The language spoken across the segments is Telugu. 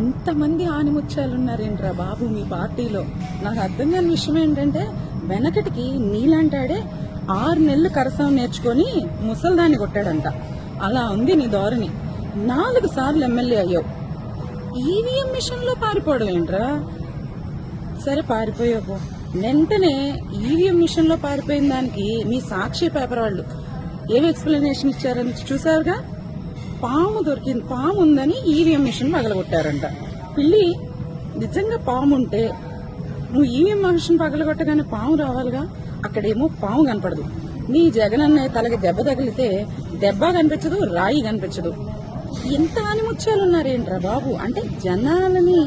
ఇంతమంది ఆనిముత్యాలున్నారేంట్రా బాబు మీ పార్టీలో. నాకు అర్థం కాని విషయం ఏంటంటే, వెనకటికి నీలాంటాడే 6 నెలలు కరసం నేర్చుకొని ముసల్దాన్ని కొట్టాడంట. అలా ఉంది నీ ధోరణి. 4 సార్లు ఎమ్మెల్యే అయ్యావు. ఈవీఎం మిషన్ లో పారిపోవడం ఏంట్రా? సరే పారిపోయావు, వెంటనే ఈవీఎం మిషన్ లో పారిపోయిన దానికి మీ సాక్షి పేపర్ వాళ్ళు ఏం ఎక్స్ప్లెనేషన్ ఇచ్చారని చూసారుగా. పాము దొరికింది, పాము ఉందని ఈవీఎం మిషన్ పగలగొట్టారంట. పిల్లి నిజంగా పాము ఉంటే నువ్వు ఈవీఎం మిషన్ పగలగొట్టగానే పాము రావాలిగా. అక్కడేమో పాము కనపడదు. నీ జగనన్నయ్య తలకి దెబ్బ తగిలితే దెబ్బ కనిపించదు, రాయి కనిపించదు. ఎంత ఆనిముత్యాలున్నారేంట్రా బాబు. అంటే జనాలని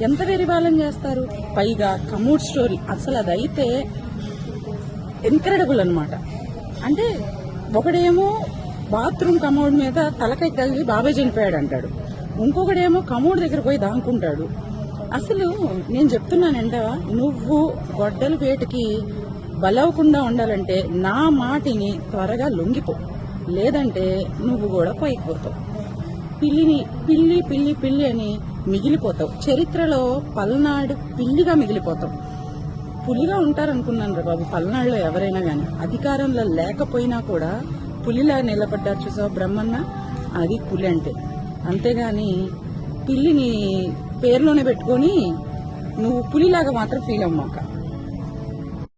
ఎంత వెరిబాలం చేస్తారు. పైగా కమూడ్ స్టోరీ అసలు అదైతే ఇన్క్రెడిబుల్ అన్నమాట. అంటే ఒకడేమో బాత్రూమ్ కమోడ్ మీద తలకై తగిలి బాబాయ్ చనిపోయాడు అంటాడు, ఇంకొకడేమో కమోడ్ దగ్గర పోయి దాంకుంటాడు. అసలు నేను చెప్తున్నానంట, నువ్వు గొడ్డల వేటకి బలవకుండా ఉండాలంటే నా మాటిని త్వరగా లొంగిపో, లేదంటే నువ్వు కూడా పైకి పోతావు. పిల్లి పిల్లి పిల్లి అని మిగిలిపోతావు. చరిత్రలో పల్నాడు పిల్లిగా మిగిలిపోతావు. పులిగా ఉంటారనుకున్నాను రా బాబు పల్నాడులో ఎవరైనా గాని. అధికారంలో లేకపోయినా కూడా పులిలా నిలబడ్డారు చూసావు బ్రహ్మన్న, అది పులి అంటే. అంతేగాని పిల్లిని పేరులోనే పెట్టుకొని నువ్వు పులిలాగా మాత్రం ఫీల్ అవ్వమాక.